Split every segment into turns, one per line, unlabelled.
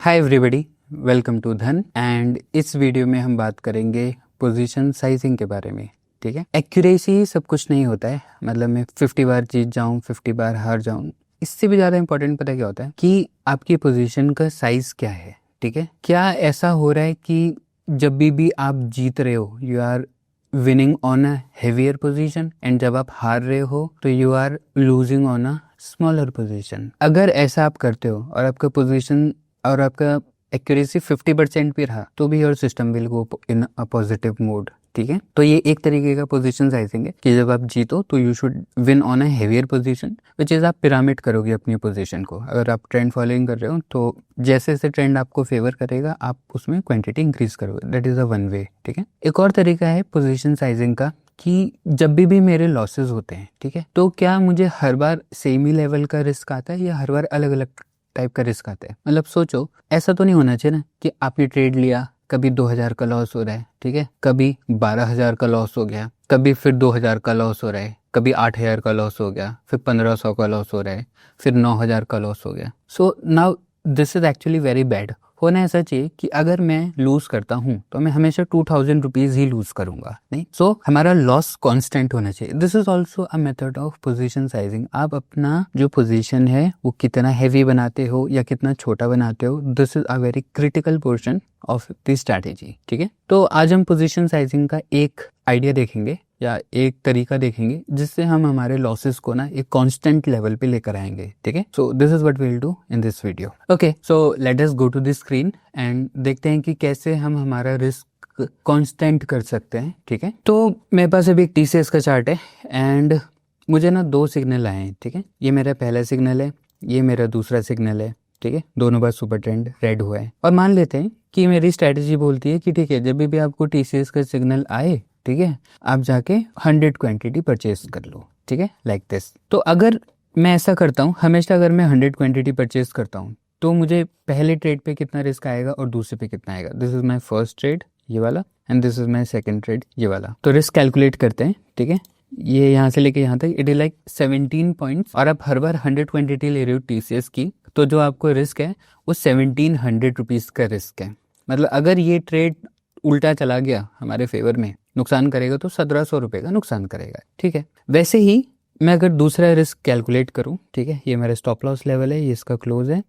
Hi everybody, welcome to धन। And इस video में हम बात करेंगे पोजीशन साइजिंग के बारे में। ठीक है, एक्यूरेसी सब कुछ नहीं होता है। मतलब मैं 50 बार जीत जाऊं, 50 बार हार जाऊं, इससे भी ज़्यादा इंपॉर्टेंट पता क्या होता है कि आपकी पोजीशन का साइज क्या है। ठीक है, क्या ऐसा हो रहा है कि जब भी आप जीत रहे हो you are winning on a heavier position, and जब आप हार रहे हो तो you are losing on a smaller position. अगर ऐसा आप करते हो और आपका पोजीशन और आपका एक्यूरेसी 50% भी रहा तो भी your system will go in a positive mode. ठीक है, तो ये एक तरीके का पोजीशन साइजिंग है कि जब आप जीतो तो you should win on a heavier position, which is आप पिरामिड करोगे अपनी पोजीशन को। अगर आप ट्रेंड फॉलोइंग कर रहे हो तो जैसे जैसे ट्रेंड आपको फेवर करेगा आप उसमें क्वांटिटी इंक्रीज करोगे। That is a one way. ठीक है, एक और तरीका है पोजीशन साइजिंग का कि जब भी मेरे लॉसेस होते हैं, ठीक है, तो क्या मुझे हर बार सेम ही लेवल का रिस्क आता है या हर बार अलग अलग टाइप का रिस्क आता है। मतलब सोचो, ऐसा तो नहीं होना चाहिए ना कि आपने ट्रेड लिया, कभी 2000 का लॉस हो रहा है, ठीक है, कभी 12,000 का लॉस हो गया, कभी फिर 2000 का लॉस हो रहा है, कभी 8000 का लॉस हो गया, फिर 1500 का लॉस हो रहा है, फिर 9000 का लॉस हो गया। So now this is actually very bad. होना ऐसा चाहिए कि अगर मैं लूज करता हूं तो मैं हमेशा 2000 रुपीज ही लूज करूंगा, नहीं। सो हमारा लॉस कांस्टेंट होना चाहिए। This is also a method of position sizing. आप अपना जो पोजीशन है वो कितना हैवी बनाते हो या कितना छोटा बनाते हो, this is a very critical portion of the strategy. ठीक है, तो आज हम पोजीशन साइजिंग का एक आइडिया देखेंगे या एक तरीका देखेंगे जिससे हम हमारे लॉसेस को ना एक कांस्टेंट लेवल पे लेकर आएंगे। ठीक है, so this is what we will do in this video. Okay, so let us go to the screen and देखते हैं कि कैसे हम हमारा रिस्क कांस्टेंट कर सकते हैं। ठीक है, तो मेरे पास अभी एक TCS का चार्ट है एंड मुझे ना दो सिग्नल आए हैं। ठीक है, ये मेरा पहला सिग्नल है, ये मेरा दूसरा सिग्नल है। ठीक है, दोनों बार सुपर ट्रेंड रेड हुआ है और मान लेते हैं कि मेरी स्ट्रेटेजी बोलती है कि ठीक है, जब भी आपको TCS का सिग्नल आए, ठीक है, आप जाके 100 क्वांटिटी परचेज कर लो। ठीक है, लाइक दिस। तो अगर मैं ऐसा करता हूँ हमेशा, अगर मैं 100 क्वांटिटी परचेज करता हूँ तो मुझे पहले ट्रेड पे कितना रिस्क आएगा और दूसरे पे कितना आएगा। This is my first trade, ये वाला, and this is my second trade, ये वाला। तो रिस्क कैलकुलेट करते हैं। ठीक है, ये यहाँ से लेके यहाँ तक इट इज लाइक 17 पॉइंट्स और आप हर बार 100 क्वांटिटी ले रहे हो TCS की, तो जो आपको रिस्क है वो 1700 रुपीज का रिस्क है। मतलब अगर ये ट्रेड उल्टा चला गया हमारे फेवर में, नुकसान करेगा तो 1700 रुपये का नुकसान करेगा। ठीक है, वैसे ही मैं अगर दूसरा रिस्क कैलकुलेट करूं, ठीक है, ये मेरा स्टॉप लॉस लेवल है, ये इसका क्लोज है,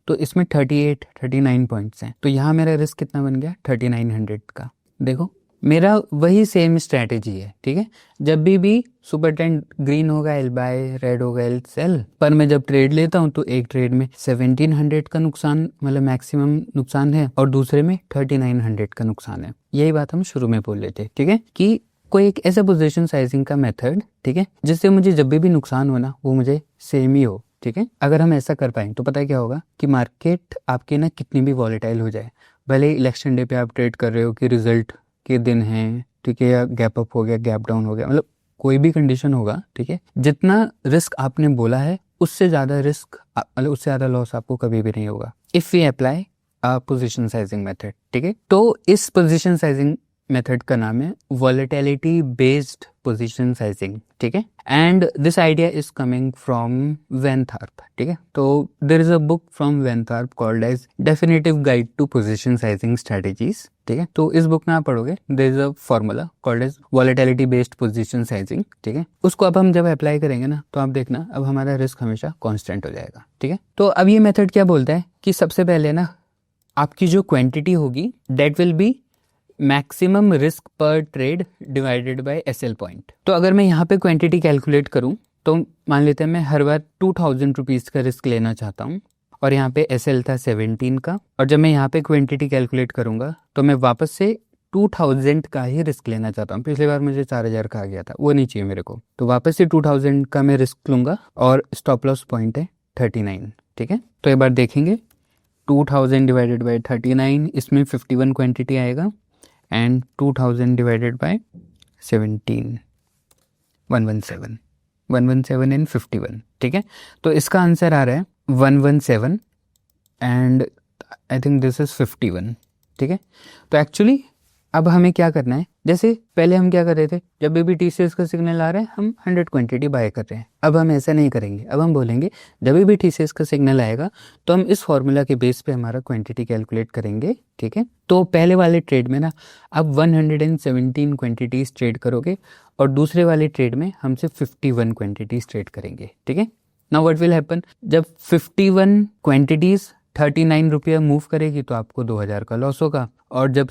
तो इसमें 39 पॉइंट्स हैं। तो यहाँ मेरा रिस्क कितना बन गया, 3900 का। देखो मेरा वही सेम स्ट्रैटेजी है। ठीक है, जब भी सुपर ट्रेंड ग्रीन होगा एल बाय, रेड होगा एल सेल, पर मैं जब ट्रेड लेता हूँ तो एक ट्रेड में 1700 का नुकसान, मतलब मैक्सिमम नुकसान है, और दूसरे में 3900 का नुकसान है। यही बात हम शुरू में बोल लेते। ठीक है, कि कोई एक ऐसा पोजीशन साइजिंग का मेथड, ठीक है, जिससे मुझे जब भी नुकसान होना वो मुझे सेम ही हो। ठीक है, अगर हम ऐसा कर पाए तो पता है क्या होगा कि मार्केट आपके ना कितनी भी वॉलेटाइल हो जाए, भले इलेक्शन डे पे आप ट्रेड कर रहे हो कि रिजल्ट के दिन है, ठीक है, या गैप अप हो गया, गैप डाउन हो गया, मतलब कोई भी कंडीशन होगा, ठीक है, जितना रिस्क आपने बोला है उससे ज्यादा रिस्क, मतलब उससे ज्यादा लॉस आपको कभी भी नहीं होगा if we apply position sizing method. ठीक है, तो इस पोजीशन साइजिंग मेथड का नाम है वॉलेटिलिटी बेस्ड पोजीशन साइजिंग। ठीक है, and this idea is coming from Van Tharp. ठीक है, तो there is a book from Van Tharp called as definitive guide to position sizing strategies. ठीक है, तो इस बुक में आप पढ़ोगे there is a formula called as volatility based position sizing. ठीक है, उसको अब हम जब अप्लाई करेंगे ना तो आप देखना अब हमारा रिस्क हमेशा कांस्टेंट हो जाएगा। ठीक है, तो अब ये मेथड क्या बोलता है कि सबसे पहले ना आपकी जो क्वांटिटी होगी that will be maximum risk per trade divided by SL point. तो अगर मैं यहाँ पे क्वांटिटी कैलकुलेट करूँ तो मान लेते हैं मैं हर बार 2000 रुपीज का रिस्क लेना चाहता हूँ और यहाँ पे SL था 17 का, और जब मैं यहाँ पे क्वांटिटी कैलकुलेट करूंगा तो मैं वापस से 2000 का ही रिस्क लेना चाहता हूँ। पिछली बार मुझे 4000 का आ गया था, वो नहीं चाहिए मेरे को, तो वापस से 2000 का मैं रिस्क लूंगा और स्टॉप लॉस पॉइंट है 39। ठीक है, तो एक बार देखेंगे 2000 डिवाइडेड बाई 39, इसमें 51 क्वांटिटी आएगा, एंड 2000 डिवाइडेड बाय 17, 117 एंड 51। ठीक है, तो इसका आंसर आ रहा है 117 and I think this is 51। ठीक है, तो एक्चुअली अब हमें क्या करना है, जैसे पहले हम क्या कर रहे थे, जब भी TCS का सिग्नल आ रहा है हम 100 क्वांटिटी बाय कर रहे हैं। अब हम ऐसा नहीं करेंगे, अब हम बोलेंगे जब भी TCS का सिग्नल आएगा तो हम इस फॉर्मूला के बेस पे हमारा क्वांटिटी कैलकुलेट करेंगे, ठीक है। तो पहले वाले ट्रेड में ना आप 117 क्वांटिटीज ट्रेड करोगे और दूसरे वाले ट्रेड में हम सिर्फ 51 क्वांटिटीज ट्रेड करेंगे, ठीक है। नाउ व्हाट विल हैपन, जब 51 क्वांटिटीज 39 रुपया मूव करेगी तो आपको 2000 का लॉस होगा, और जब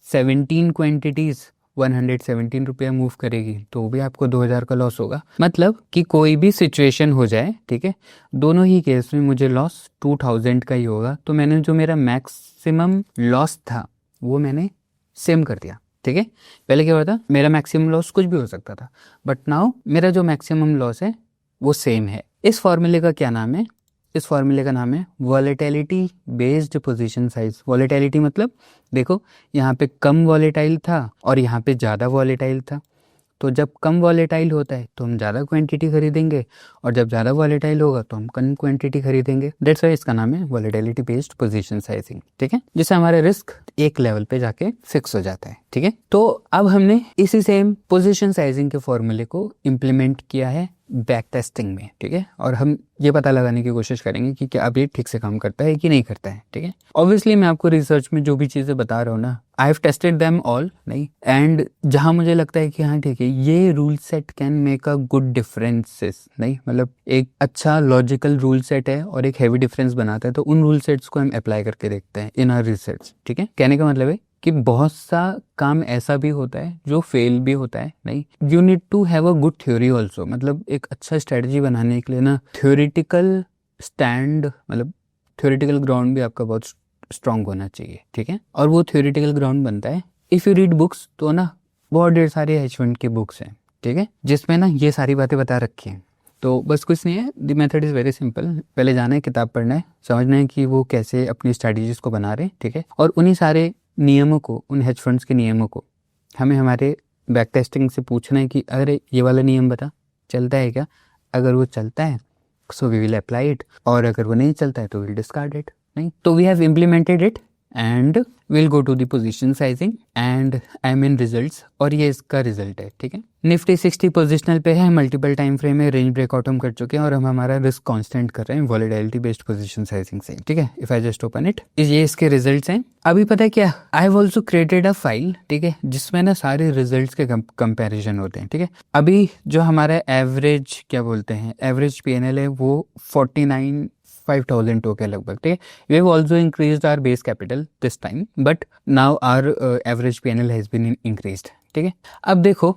17 क्वांटिटीज 117 रुपया मूव करेगी तो भी आपको 2000 का लॉस होगा। मतलब कि कोई भी सिचुएशन हो जाए, ठीक है, दोनों ही केस में मुझे लॉस 2000 का ही होगा। तो मैंने जो मेरा मैक्सिमम लॉस था वो मैंने सेम कर दिया, ठीक है। पहले क्या हुआ था, मेरा मैक्सिमम लॉस कुछ भी हो सकता था, बट नाउ मेरा जो मैक्सिमम लॉस है वो सेम है। इस फॉर्मूले का क्या नाम है, इस फॉर्मूले का नाम है volatility based position size. Volatility मतलब देखो यहाँ पे कम वॉलेटाइल था और यहाँ पे ज़्यादा वॉलेटाइल था, तो जब कम वॉलेटाइल होता है तो हम ज़्यादा क्वांटिटी खरीदेंगे और जब ज़्यादा वॉलेटाइल होगा तो हम कम क्वांटिटी खरीदेंगे। दैट्स व्हाई इसका नाम है वॉलेटिलिटी बेस्ड पोजीशन साइजिंग, ठीक है, जिससे हमारा रिस्क एक लेवल पे जाके फिक्स हो जाता है, ठीक है। तो अब हमने इसी सेम पोजीशन साइजिंग के फॉर्मूले को इम्प्लीमेंट किया है बैक टेस्टिंग में, ठीक है, और हम ये पता लगाने की कोशिश करेंगे कि क्या अब ये ठीक से काम करता है कि नहीं करता है, ठीक है। ऑब्वियसली मैं आपको रिसर्च में जो भी चीज़ें बता रहा हूँ ना, I have tested them all, नहीं, एंड जहाँ मुझे लगता है कि हाँ ठीक है ये rule set can make a good differences, नहीं मतलब एक अच्छा लॉजिकल रूल सेट है और एक हैवी डिफरेंस बनाता है, तो उन रूल सेट्स को हम अप्लाई करके देखते हैं इन आवर रिसर्च, ठीक है। कहने का मतलब है कि बहुत सा काम ऐसा भी होता है जो फेल भी होता है, नहीं, you need to have a good theory also. मतलब एक अच्छा स्ट्रेटजी बनाने के लिए ना थ्योरेटिकल स्टैंड, मतलब थ्योरेटिकल ग्राउंड भी आपका बहुत स्ट्रांग होना चाहिए, ठीक है। और वो थ्योरेटिकल ग्राउंड बनता है इफ़ यू रीड बुक्स, तो ना बहुत ढेर सारे H1 के बुक्स हैं, ठीक है, जिसमें ना ये सारी बातें बता रखी हैं। तो बस कुछ नहीं है, the method is very simple. पहले जाना है, किताब पढ़ना है, समझना है कि वो कैसे अपनी स्ट्रैटेजीज को बना रहे हैं, ठीक है, और उन्हीं सारे नियमों को, उन हेज फंड्स के नियमों को हमें हमारे बैक टेस्टिंग से पूछना है कि अरे ये वाला नियम बता, चलता है क्या? अगर वो चलता है so we will apply it, और अगर वो नहीं चलता है तो विल डिस्कार्ड इट, नहीं। तो we have implemented it and will go to the position sizing and I mean results, और ये इसका रिजल्ट है, ठीक है। निफ्टी 60 पोजिशनल पे है, मल्टीपल टाइम फ्रेम में रेंज ब्रेकआउट हम कर चुके हैं और हम हमारा रिस्क कांस्टेंट कर रहे हैं वॉलेटिलिटी बेस्ड पोजीशन साइजिंग से, ठीक है। If I just open it, ये इसके रिजल्ट्स हैं। अभी पता है क्या, I have also created a file, ठीक है, जिसमें ना सारे रिजल्ट्स के कंपैरिजन होते हैं, ठीक है। अभी जो हमारा एवरेज क्या बोलते हैं, एवरेज PNL है वो 49,500 हो गया लगभग, ठीक है। We have also increased our base capital this time, but now our average PNL has been increased, ठीक है। अब देखो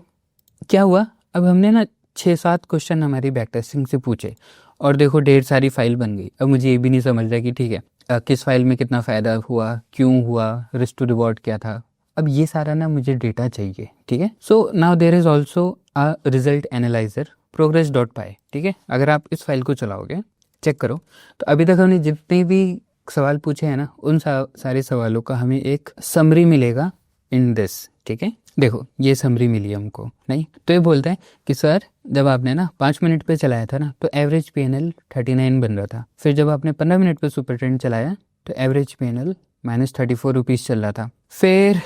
क्या हुआ, अब हमने ना 6-7 क्वेश्चन हमारी बैक टेस्टिंग से पूछे और देखो ढेर सारी फाइल बन गई। अब मुझे ये भी नहीं समझ रहा कि ठीक है किस फाइल में कितना फ़ायदा हुआ, क्यों हुआ, रिस्क टू रिवॉर्ड क्या था, अब ये सारा ना मुझे डेटा चाहिए, ठीक है। So now there is also a result analyser progress.py, ठीक है। अगर आप इस फाइल को चलाओगे, चेक करो, तो अभी तक हमने जितने भी सवाल पूछे हैं ना उन सारे सवालों का हमें एक समरी मिलेगा इन दिस, ठीक है। देखो ये समरी मिली हमको, नहीं तो ये बोलता है कि सर जब आपने ना 5 मिनट पे चलाया था ना तो एवरेज PNL 39 बन रहा था, फिर जब आपने 15 मिनट पे सुपर ट्रेंड चलाया तो एवरेज PNL -34 रुपीज़ चल रहा था, फिर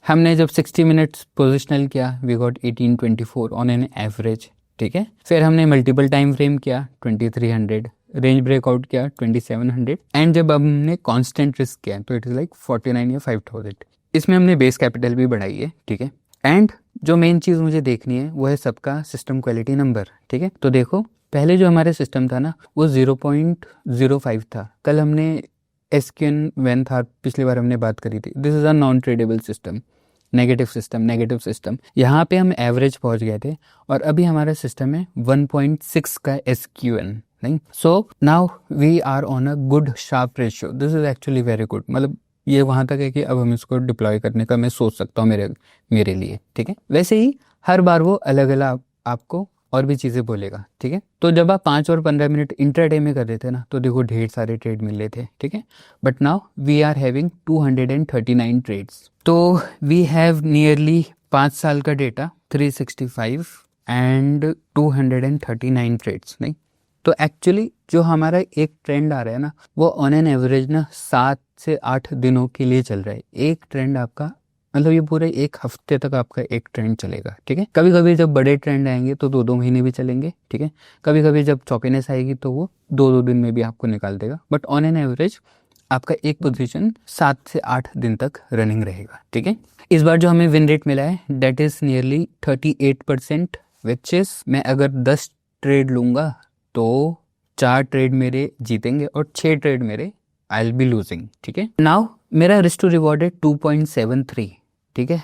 हमने जब 60 मिनट्स पोजिशनल किया we got 1824 on an average, ठीक है। फिर हमने मल्टीपल टाइम फ्रेम किया 2300, रेंज ब्रेकआउट किया 2700, एंड जब हमने कांस्टेंट रिस्क किया तो इट इज़ लाइक 49 या 5000। इसमें हमने बेस कैपिटल भी बढ़ाई है, ठीक है। एंड जो मेन चीज़ मुझे देखनी है वो है सबका सिस्टम क्वालिटी नंबर, ठीक है। तो देखो पहले जो हमारे सिस्टम था ना वो 0.05 था, कल हमने SQN वैन था, पिछली बार हमने बात करी थी, this is a non tradable system, negative system. यहाँ पे हम एवरेज पहुँच गए थे और अभी हमारा सिस्टम है 1.6 का SQN, नहीं। So now we are on a good Sharpe ratio, this is actually very good. मतलब ये वहाँ तक है कि अब हम इसको डिप्लॉय करने का मैं सोच सकता हूँ मेरे लिए, ठीक है। वैसे ही हर बार वो अलग अलग आपको और भी चीज़ें बोलेगा, ठीक है। तो जब आप 5 और 15 मिनट इंट्राडे में कर रहे थे ना तो देखो ढेर सारे ट्रेड मिल रहे थे, ठीक है। But now we are having 239 trades, तो वी हैव नियरली 5 साल का डेटा, 365 एंड 239 ट्रेड्स, नहीं। तो एक्चुअली जो हमारा एक ट्रेंड आ रहा है ना वो ऑन एन एवरेज ना 7 से 8 दिनों के लिए चल रहा है। एक ट्रेंड आपका मतलब ये पूरे एक हफ्ते तक आपका एक ट्रेंड चलेगा, ठीक है। कभी कभी जब बड़े ट्रेंड आएंगे तो 2-2 महीने भी चलेंगे, ठीक है। कभी कभी जब चौपीनेस आएगी तो वो 2-2 दिन में भी आपको निकाल देगा, बट ऑन एन एवरेज आपका एक पोजीशन 7 से 8 दिन तक रनिंग रहेगा, ठीक है। इस बार जो हमें विन रेट मिला है that is nearly 38%, which is मैं अगर 10 ट्रेड लूंगा तो 4 ट्रेड मेरे जीतेंगे और 6 ट्रेड मेरे आई विल बी लूजिंग, ठीक है। नाउ मेरा रिस्क टू रिवॉर्ड है 2.73, ठीक है।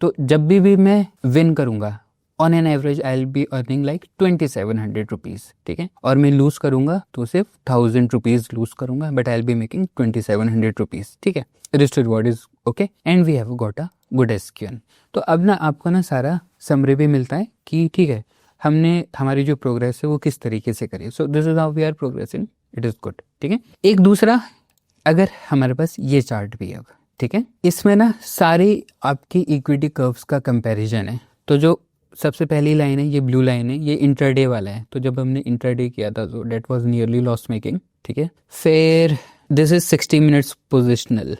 तो जब भी मैं विन करूंगा on an average I will be earning like 2700 rupees, ठीक है। और मैं लूज करूंगा तो सिर्फ 1000 रुपीज लूज करूंगा, but I will be making 2700 rupees, ठीक है। Risk to reward is okay and we have got a good SQN. तो अब ना आपको ना सारा समरी भी मिलता है कि ठीक है हमने हमारी जो प्रोग्रेस है वो किस तरीके से करी। So this is how we are progressing, it is good, ठीक है। एक दूसरा अगर हमारे पास ये चार्ट भी है अब, ठीक है, इसमें ना सारी आपकी इक्विटी कर्व्स का कंपैरिजन है। तो जो सबसे पहली लाइन है ये ब्लू लाइन है, ये इंटरडे वाला है। तो जब हमने इंटरडे किया था तो that was nearly loss making, ठीक है। फिर दिस इज 60 मिनट्स पोजिशनल,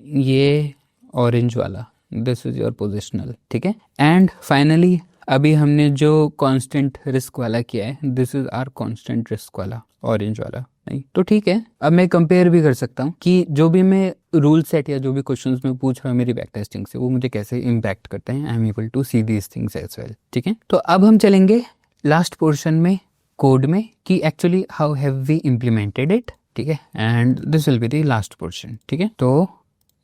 ये ऑरेंज वाला दिस इज योर पोजिशनल, ठीक है। एंड फाइनली अभी हमने जो कांस्टेंट रिस्क वाला किया है this is our constant risk वाला ऑरेंज वाला, नहीं तो ठीक है। अब मैं कंपेयर भी कर सकता हूँ कि जो भी मैं रूल सेट या जो भी क्वेश्चंस मैं पूछ रहा हूँ मेरी बैक टेस्टिंग से वो मुझे कैसे इम्पैक्ट करते हैं। I am able to see these things as well, ठीक है। तो अब हम चलेंगे लास्ट पोर्शन में कोड में कि actually how have we implemented it, ठीक है। And this will be the last portion, ठीक है। तो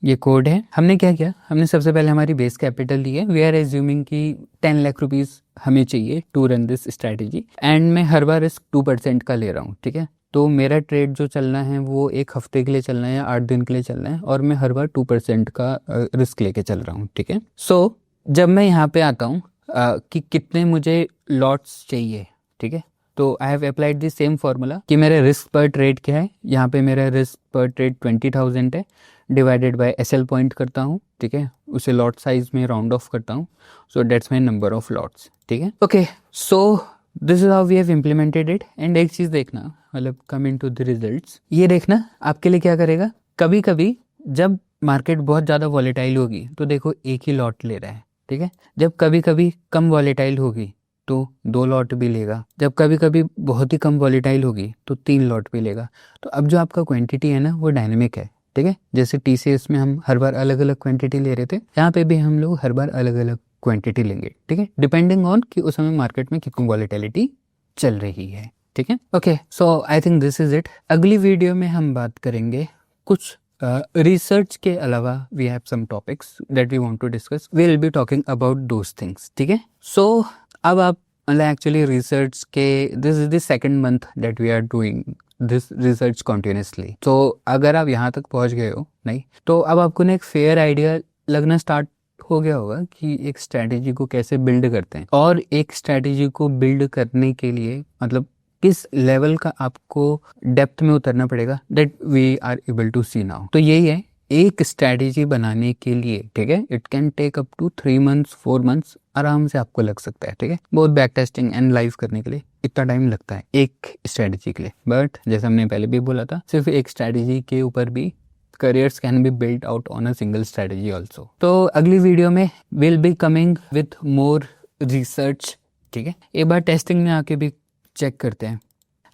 ये कोड है, हमने क्या किया, हमने सबसे पहले हमारी बेस कैपिटल ली है। वी आर एज्यूमिंग कि 10 लाख रुपीज हमें चाहिए to run this strategy and मैं हर बार रिस्क 2% का ले रहा हूँ, ठीक है। तो मेरा ट्रेड जो चलना है वो एक हफ्ते के लिए चलना है या 8 दिन के लिए चलना है और मैं हर बार 2% का रिस्क लेके चल रहा हूँ, ठीक है। सो जब मैं यहाँ पे आता हूँ कि कितने मुझे लॉट्स चाहिए, ठीक है, तो I have applied the same formula कि मेरा रिस्क पर ट्रेड क्या है। यहाँ पे मेरा रिस्क पर ट्रेड 20,000 है, डिवाइडेड बाय एसएल पॉइंट करता हूँ, ठीक है, उसे लॉट साइज में राउंड ऑफ करता हूँ। So that's my number of lots, ठीक है। Okay, so this is how we have implemented it. And एक चीज़ देखना, मतलब कमिंग टू द रिजल्ट्स, ये देखना आपके लिए क्या करेगा। कभी कभी जब मार्केट बहुत ज़्यादा वॉलेटाइल होगी तो देखो एक ही लॉट ले रहा है, ठीक है। जब कभी कभी कम वॉलेटाइल होगी तो 2 लॉट भी लेगा, जब कभी कभी बहुत ही कम वॉलेटाइल होगी तो 3 लॉट भी लेगा। तो अब जो आपका क्वांटिटी है ना वो डायनेमिक है, ठीक है। जैसे टीसीएस में हम हर बार अलग अलग क्वांटिटी ले रहे थे, यहाँ पे भी हम लोग हर बार अलग अलग क्वांटिटी लेंगे, ठीक है, डिपेंडिंग ऑन कि उस समय मार्केट में कितनी वॉलेटिलिटी चल रही है, ठीक है। Okay, so I think this is it. अगली वीडियो में हम बात करेंगे कुछ रिसर्च के अलावा we have some topics that we want to discuss, we will be talking about those things, ठीक है। सो अब आप मतलब एक्चुअली रिसर्च के this is the second month that we are doing this research continuously. तो अगर आप यहाँ तक पहुँच गए हो नहीं तो अब आपको ना एक फेयर आइडिया लगना स्टार्ट हो गया होगा कि एक स्ट्रैटेजी को कैसे बिल्ड करते हैं और एक स्ट्रैटेजी को बिल्ड करने के लिए मतलब किस लेवल का आपको डेप्थ में उतरना पड़ेगा, that we are able to see now. तो यही है एक स्ट्रैटेजी बनाने के लिए, ठीक है, it can take up to 3 months 4 months आराम से आपको लग सकता है, ठीक है। बहुत बैक टेस्टिंग एंड लाइव करने के लिए इतना टाइम लगता है एक स्ट्रैटेजी के लिए, बट जैसे हमने पहले भी बोला था सिर्फ एक स्ट्रैटेजी के ऊपर भी careers can be built out on a single strategy also। तो अगली वीडियो में we'll be coming with more research, ठीक है। एक बार टेस्टिंग में आके भी चेक करते हैं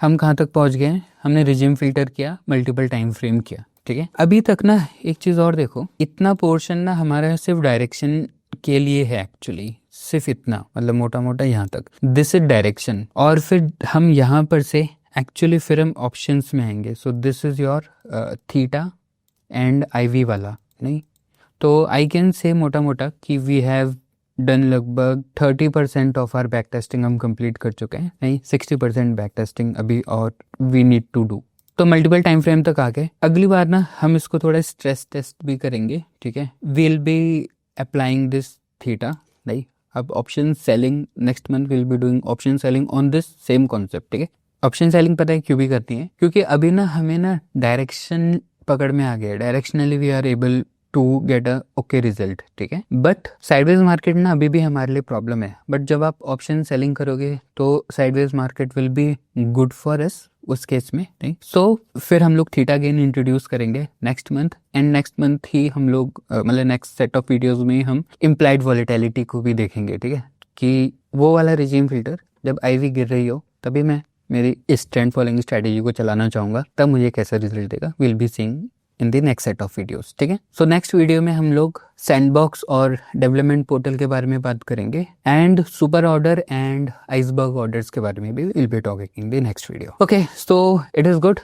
हम कहाँ तक पहुँच गए हैं। हमने रिजिम फिल्टर किया, मल्टीपल टाइम फ्रेम किया, ठीक है। अभी तक ना एक चीज़ और देखो, इतना पोर्शन ना हमारा सिर्फ डायरेक्शन के लिए है एक्चुअली, सिर्फ इतना मतलब मोटा मोटा यहाँ तक दिस इज डायरेक्शन। और फिर हम यहाँ पर से एक्चुअली फिर हम ऑप्शंस में आएंगे। सो this is your theta and IV वाला, नहीं तो आई कैन से मोटा मोटा कि वी हैव डन लगभग 30% ऑफ आर बैक टेस्टिंग हम कंप्लीट कर चुके हैं, नहीं 60% बैक टेस्टिंग अभी और वी नीड टू डू। तो मल्टीपल टाइम फ्रेम तक आ गए। अगली बार ना हम इसको थोड़ा स्ट्रेस टेस्ट भी करेंगे, ठीक है। Will be applying this theta, नहीं अब option selling next month will be doing option selling on this same concept, ठीक है। ऑप्शन सेलिंग पता है क्यों भी करती है, क्योंकि अभी ना हमें ना डायरेक्शन पकड़ में आ गया, directionally we are able to get a okay result, ठीक है। बट साइडवेज मार्केट ना अभी भी हमारे लिए प्रॉब्लम है, बट जब आप ऑप्शन सेलिंग करोगे तो sideways market will be good for us उस केस में, नहीं। सो फिर हम लोग थीटा गेन इंट्रोड्यूस करेंगे next month, and next month ही हम लोग मतलब नेक्स्ट सेट ऑफ वीडियोस में हम इम्प्लाइड वॉलेटिलिटी को भी देखेंगे, ठीक है, कि वो वाला रिजीम फिल्टर जब आईवी गिर रही हो तभी मैं मेरी इस ट्रेंड फॉलोइंग स्ट्रेटेजी को चलाना चाहूँगा, तब मुझे कैसा रिजल्ट देगा, will be seeing in the next set of videos, ठीक है। सो नेक्स्ट वीडियो में हम लोग सैंडबॉक्स और डेवलपमेंट पोर्टल के बारे में बात करेंगे, and super order and iceberg orders के बारे में भी will be talking in the next video. Okay, so it is good,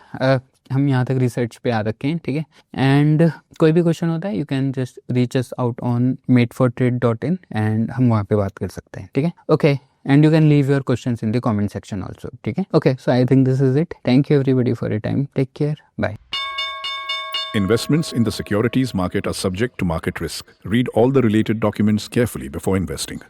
हम यहाँ तक रिसर्च पे आ रखे हैं, ठीक है। एंड कोई भी क्वेश्चन होता है you can just reach us out on madefortrade.in and हम वहाँ पे बात कर सकते हैं, ठीक है। Okay, and you can leave your questions in the comment section also, ठीक है। Okay, so I think this is it. Thank you everybody for your time. Take care. Bye.
Investments in the securities market are subject to market risk. Read all the related documents carefully before investing.